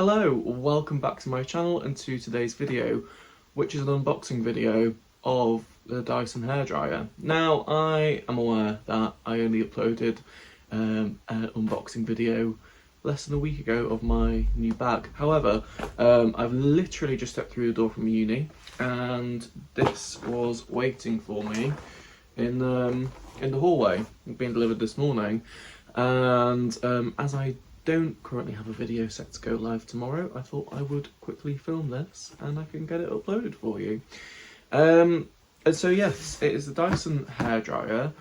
Hello, welcome back to my channel and to today's video, which is an unboxing video of the Dyson hairdryer. Now, I am aware that I only uploaded an unboxing video less than a week ago of my new bag. However, I've literally just stepped through the door from uni and this was waiting for me in the hallway, being delivered this morning. And as I don't currently have a video set to go live tomorrow, I thought I would quickly film this and I can get it uploaded for you. And so yes, it is the Dyson hairdryer,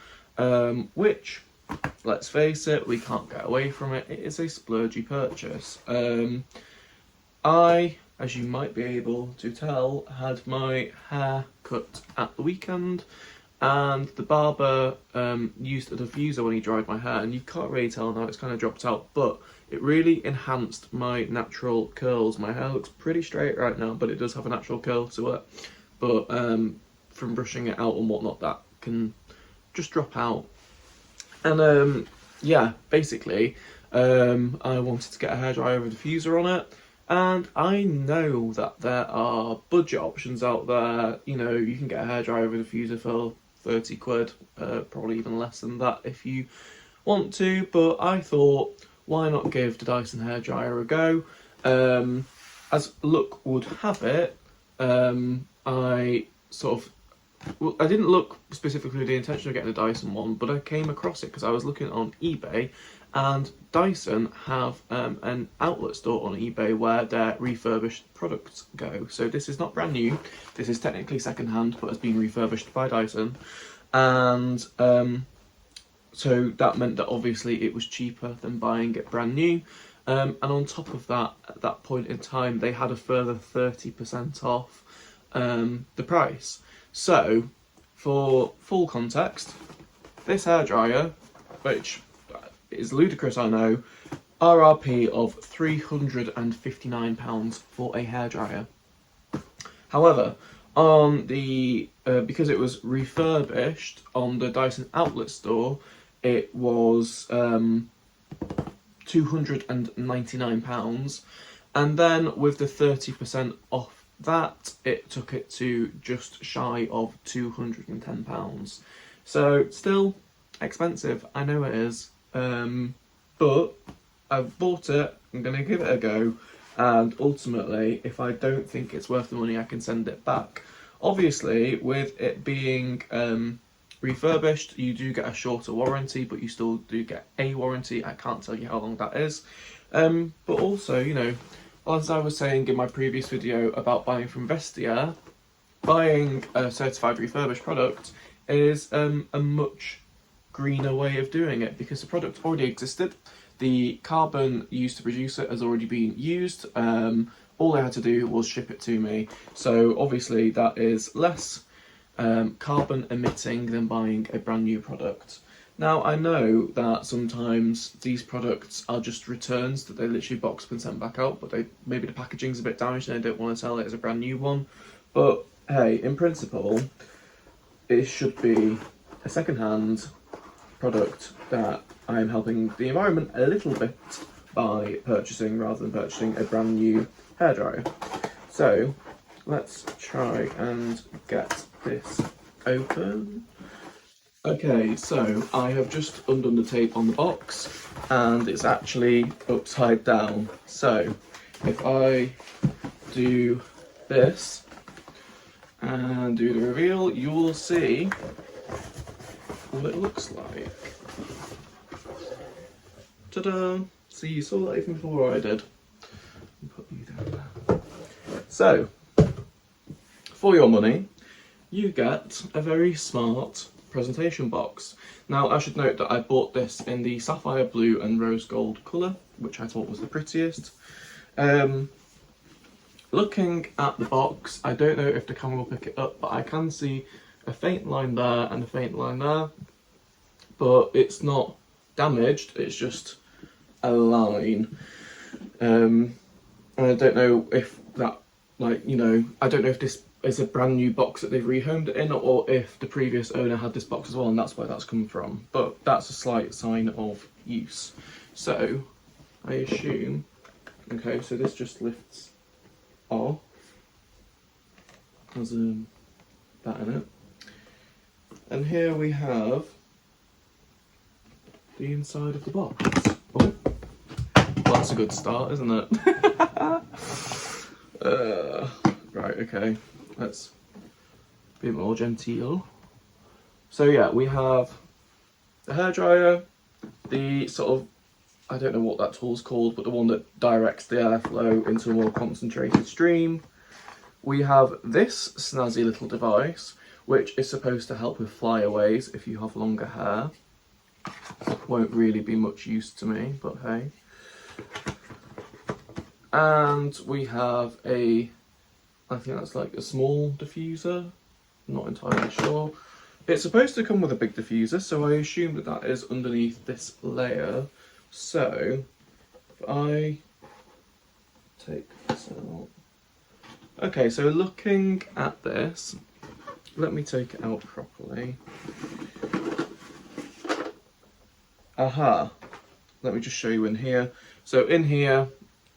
which, let's face it, we can't get away from it. It is a splurgy purchase. I, as you might be able to tell, had my hair cut at the weekend, and the barber used a diffuser when he dried my hair, and you can't really tell now, it's kind of dropped out, but it really enhanced my natural curls. My hair looks pretty straight right now, but it does have a natural curl to it. But from brushing it out and whatnot, that can just drop out. And yeah, basically, I wanted to get a hairdryer with a diffuser on it. And I know that there are budget options out there. You know, you can get a hairdryer with a diffuser for 30 quid, probably even less than that if you want to, but I thought, why not give the Dyson hairdryer a go? As luck would have it, I didn't look specifically with the intention of getting a Dyson one, but I came across it because I was looking on eBay, and Dyson have an outlet store on eBay where their refurbished products go. So this is not brand new, this is technically second hand, but has been refurbished by Dyson. And so that meant that obviously it was cheaper than buying it brand new. And on top of that, at that point in time, they had a further 30% off the price. So, for full context, this hairdryer, which is ludicrous, I know, RRP of £359 for a hairdryer. However, on the because it was refurbished on the Dyson outlet store, it was £299, and then with the 30% off that, it took it to just shy of £210. So still expensive, I know it is, but I've bought it, I'm going to give it a go, and ultimately, if I don't think it's worth the money, I can send it back. Obviously, with it being refurbished, you do get a shorter warranty, but you still do get a warranty. I can't tell you how long that is. But also, you know, as I was saying in my previous video about buying from Vestia, buying a certified refurbished product is a much greener way of doing it, because the product already existed. The carbon used to produce it has already been used. All they had to do was ship it to me. So obviously that is less carbon emitting than buying a brand new product. Now, I know that sometimes these products are just returns that they literally box up and send back out, but maybe the packaging's a bit damaged and they don't want to sell it as a brand new one. But hey, in principle, it should be a second-hand product that I'm helping the environment a little bit by purchasing, rather than purchasing a brand new hairdryer. So let's try and get this open. Okay, so I have just undone the tape on the box and it's actually upside down. So if I do this and do the reveal, you will see what it looks like. Ta-da! See, you saw that even before I did. I'll put you down there. So, for your money, you get a very smart presentation box. Now, I should note that I bought this in the sapphire blue and rose gold colour, which I thought was the prettiest. Looking at the box, I don't know if the camera will pick it up, but I can see a faint line there and a faint line there, but it's not damaged, it's just a line. And I don't know if that, like, you know, I don't know if this is a brand new box that they've rehomed it in, or if the previous owner had this box as well and that's where that's come from, but that's a slight sign of use. So I assume Okay, so this just lifts off. Has that in it. And here we have the inside of the box. Oh, well, that's a good start, isn't it? Right, okay, let's be more genteel. So yeah, we have the hairdryer, the sort of, I don't know what that tool's called, but the one that directs the airflow into a more concentrated stream. We have this snazzy little device, which is supposed to help with flyaways if you have longer hair. Won't really be much use to me, but hey. And we have a, I think that's like a small diffuser, not entirely sure. It's supposed to come with a big diffuser, so I assume that that is underneath this layer. So, if I take this out. Okay, so looking at this, let me take it out properly. Aha, let me just show you in here. So in here,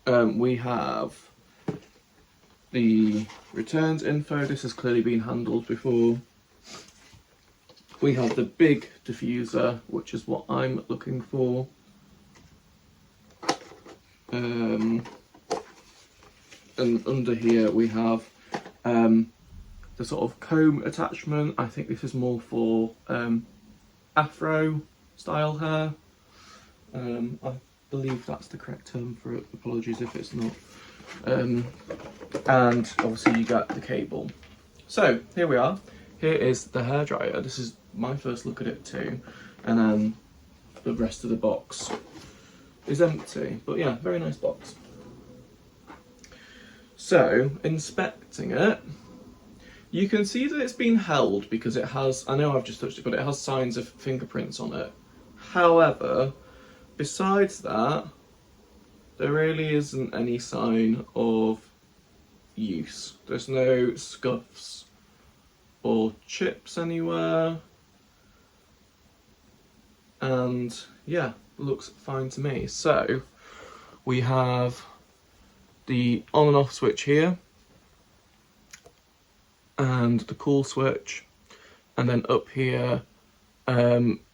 we have the returns info. This has clearly been handled before. We have the big diffuser, which is what I'm looking for. And under here we have the sort of comb attachment. I think this is more for afro style hair. I believe that's the correct term for it. Apologies if it's not. And obviously you get the cable. So here we are. Here is the hairdryer. This is my first look at it too. And then the rest of the box is empty. But yeah, very nice box. So, inspecting it, you can see that it's been held because it has, I know I've just touched it, but it has signs of fingerprints on it. However, besides that, there really isn't any sign of use. There's no scuffs or chips anywhere. And yeah, looks fine to me. So, we have the on and off switch here, and the cool switch, and then up here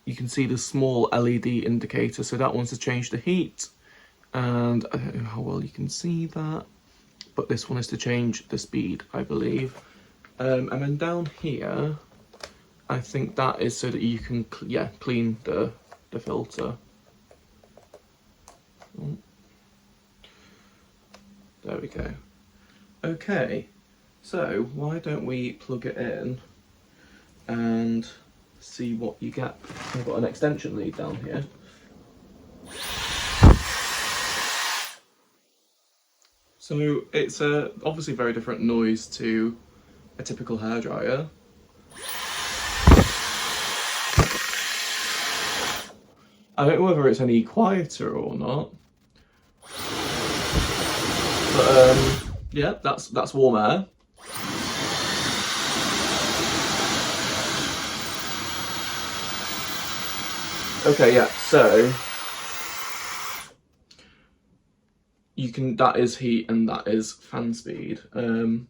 you can see the small LED indicator, so that one's to change the heat, and I don't know how well you can see that, but this one is to change the speed, I believe. And then down here, I think that is so that you can clean the filter. Oh. There we go. Okay, so why don't we plug it in and see what you get. I've got an extension lead down here. So it's obviously very different noise to a typical hairdryer. I don't know whether it's any quieter or not. But yeah, that's warm air. Okay, yeah, so you can, that is heat and that is fan speed. I'm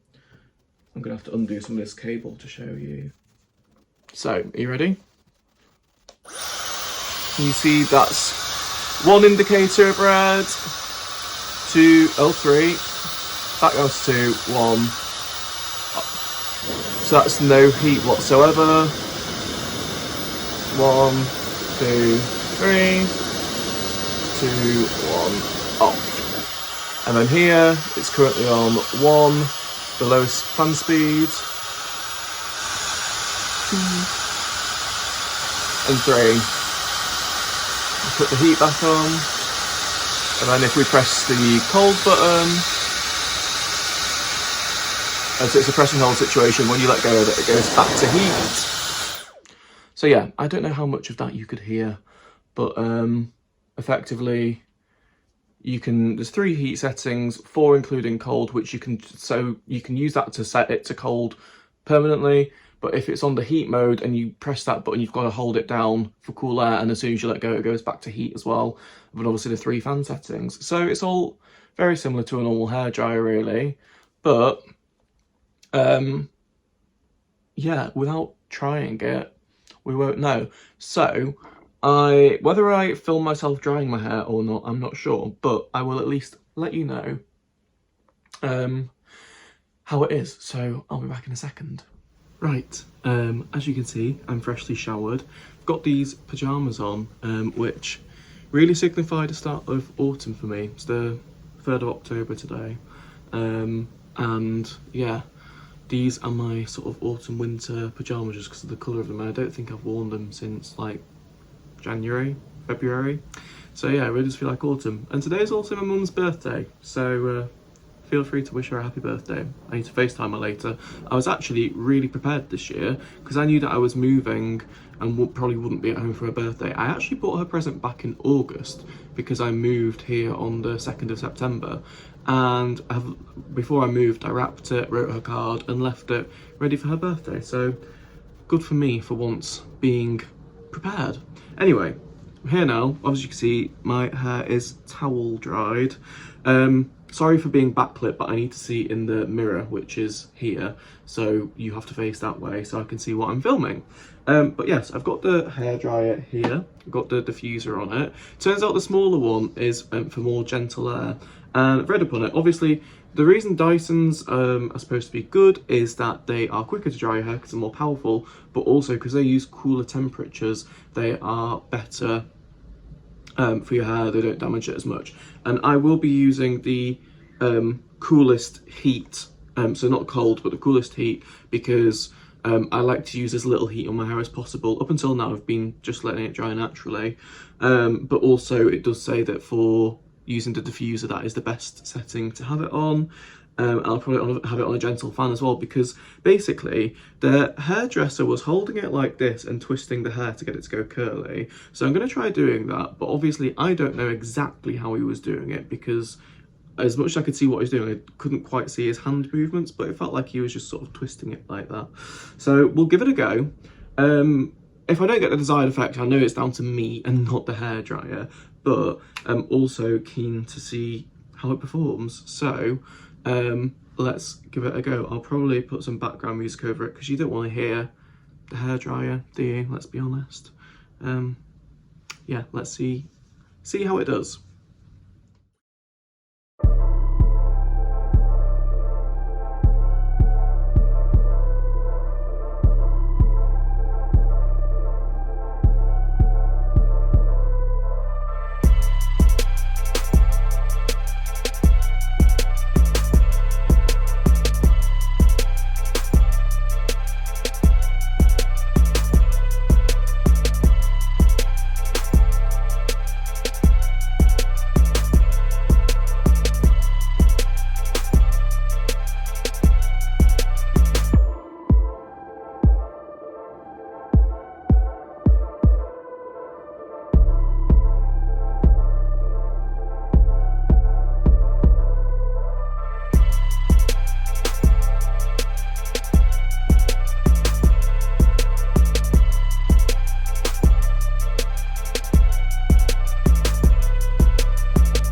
gonna have to undo some of this cable to show you. So, are you ready? Can you see that's one indicator of red, 2, oh 3, that goes to 1. So that's no heat whatsoever. 1, 2, 3, 2, 1, off. And then here it's currently on 1, the lowest fan speed, 2, and 3. Put the heat back on, and then if we press the cold button, as it's a press and hold situation, when you let go of it, it goes back to heat. So yeah, I don't know how much of that you could hear, but effectively you can, there's 3 heat settings, 4 including cold, which you can, so you can use that to set it to cold permanently. But if it's on the heat mode and you press that button, you've got to hold it down for cool air, and as soon as you let go, it goes back to heat as well. But obviously the 3 fan settings. So it's all very similar to a normal hairdryer really, but yeah, without trying it, we won't know. So whether I film myself drying my hair or not, I'm not sure, but I will at least let you know how it is. So I'll be back in a second. Right, as you can see, I'm freshly showered. I've got these pyjamas on, which really signify the start of autumn for me. It's the 3rd of October today, and yeah, these are my sort of autumn winter pyjamas just because of the colour of them. I don't think I've worn them since like January, February. So yeah, I really just feel like autumn. And today is also my mum's birthday, so feel free to wish her a happy birthday. I need to FaceTime her later. I was actually really prepared this year because I knew that I was moving and probably wouldn't be at home for her birthday. I actually bought her present back in August because I moved here on the 2nd of September. And before I moved, I wrapped it, wrote her card and left it ready for her birthday. So good for me for once being prepared. Anyway, I'm here now. As you can see, my hair is towel dried. Sorry for being backlit, but I need to see in the mirror, which is here. So you have to face that way so I can see what I'm filming. But yes, I've got the hairdryer here. I've got the diffuser on it. Turns out the smaller one is for more gentle air. And I've read up on it. Obviously, the reason Dysons are supposed to be good is that they are quicker to dry your hair because they're more powerful, but also because they use cooler temperatures, they are better for your hair, they don't damage it as much. And I will be using the coolest heat, so not cold, but the coolest heat, because I like to use as little heat on my hair as possible. Up until now, I've been just letting it dry naturally, but also it does say that for using the diffuser, that is the best setting to have it on. I'll probably have it on a gentle fan as well, because basically the hairdresser was holding it like this and twisting the hair to get it to go curly. So I'm going to try doing that, but obviously I don't know exactly how he was doing it, because as much as I could see what he was doing, I couldn't quite see his hand movements, but it felt like he was just sort of twisting it like that. So we'll give it a go. If I don't get the desired effect, I know it's down to me and not the hairdryer, but I'm also keen to see how it performs. So let's give it a go. I'll probably put some background music over it because you don't want to hear the hairdryer, do you? Let's be honest. Yeah, let's see how it does.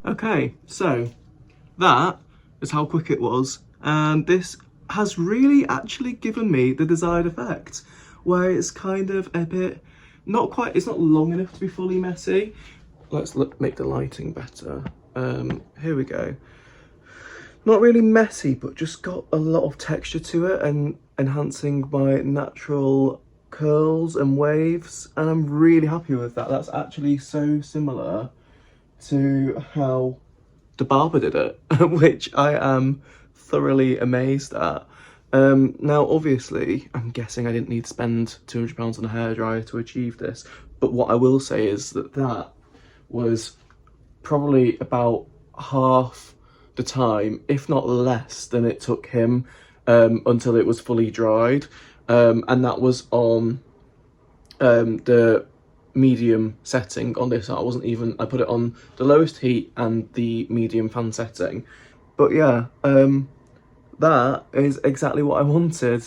Okay, so that is how quick it was, and this has really actually given me the desired effect, where it's kind of a bit, it's not long enough to be fully messy. Let's make the lighting better. Here we go. Not really messy, but just got a lot of texture to it and enhancing my natural curls and waves, and I'm really happy with that. That's actually so similar to how the barber did it, which I am thoroughly amazed at. Now obviously I'm guessing I didn't need to spend £200 on a hairdryer to achieve this, but what I will say is that was probably about half the time, if not less than it took him until it was fully dried, and that was on the medium setting on this. I put it on the lowest heat and the medium fan setting. But yeah, that is exactly what I wanted.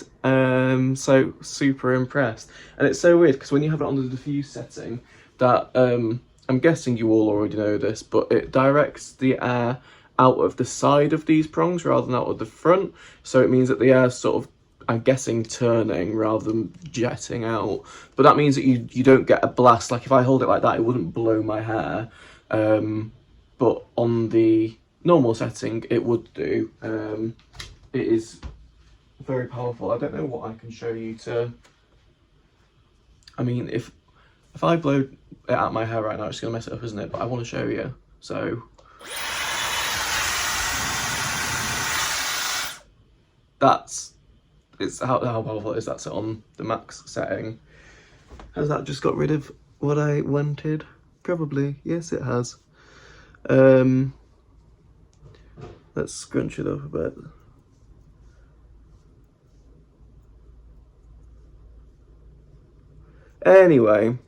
So super impressed. And it's so weird because when you have it on the diffuse setting, that I'm guessing you all already know this, but it directs the air out of the side of these prongs rather than out of the front. So it means that the air's sort of, I'm guessing, turning rather than jetting out. But that means that you don't get a blast. Like if I hold it like that, it wouldn't blow my hair. But on the normal setting, it would do. It is very powerful. I don't know what I can show you to... I mean, if I blow it out my hair right now, it's going to mess it up, isn't it? But I want to show you. So... it's how powerful it is. That's it on the max setting. Has that just got rid of what I wanted? Probably. Yes, it has. Let's scrunch it up a bit. Anyway,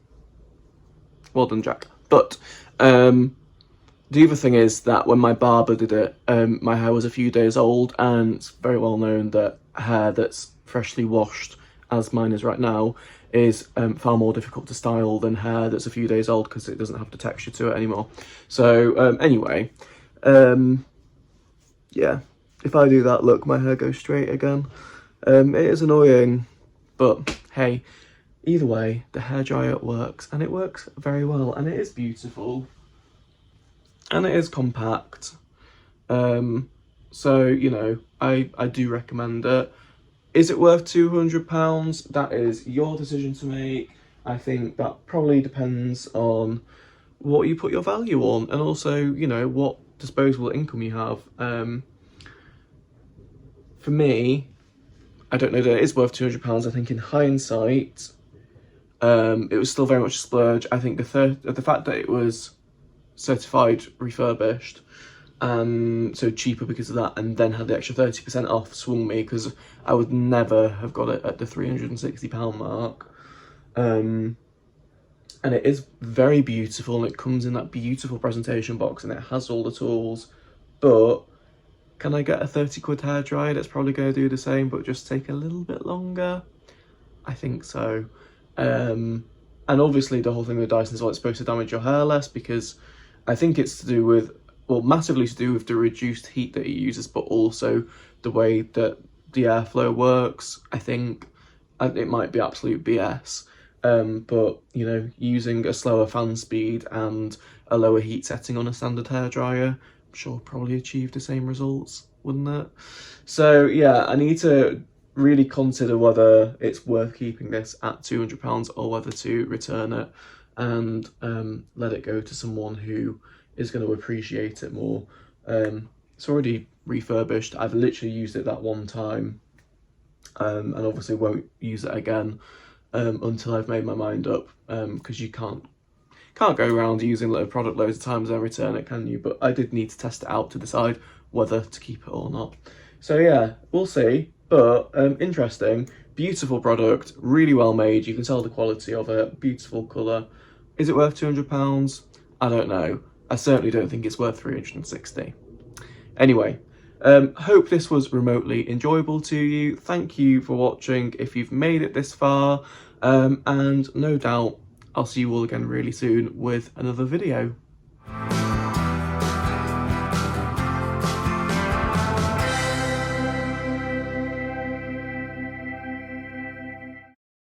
well done, Jack. But the other thing is that when my barber did it, my hair was a few days old, and it's very well known that hair that's freshly washed, as mine is right now, is far more difficult to style than hair that's a few days old because it doesn't have the texture to it anymore. So anyway, yeah, if I do that, look, my hair goes straight again. It is annoying, but hey, either way, the hairdryer works, and it works very well, and it is beautiful. And it is compact, so, you know, I do recommend it. Is it worth £200? That is your decision to make. I think that probably depends on what you put your value on, and also, you know, what disposable income you have. For me, I don't know that it is worth £200. I think in hindsight, it was still very much a splurge. I think the fact that it was certified refurbished, so cheaper because of that, and then had the extra 30% off, swung me, because I would never have got it at the £360 mark. And it is very beautiful, and it comes in that beautiful presentation box, and it has all the tools. But can I get a 30 quid hairdryer that's probably going to do the same but just take a little bit longer? I think so. And obviously the whole thing with Dyson is, well, it's supposed to damage your hair less, because I think it's to do with, well, massively to do with the reduced heat that it uses, but also the way that the airflow works. I think it might be absolute BS, but, you know, using a slower fan speed and a lower heat setting on a standard hairdryer, I'm sure probably achieve the same results, wouldn't it? So yeah, I need to really consider whether it's worth keeping this at £200 or whether to return it and let it go to someone who is going to appreciate it more. It's already refurbished. I've literally used it that one time, and obviously won't use it again until I've made my mind up, because you can't go around using a product loads of times and return it, can you? But I did need to test it out to decide whether to keep it or not. So yeah, we'll see. But interesting, beautiful product, really well made. You can tell the quality of it, beautiful colour. Is it worth £200? I don't know. I certainly don't think it's worth 360. Anyway, hope this was remotely enjoyable to you. Thank you for watching if you've made it this far, and no doubt I'll see you all again really soon with another video.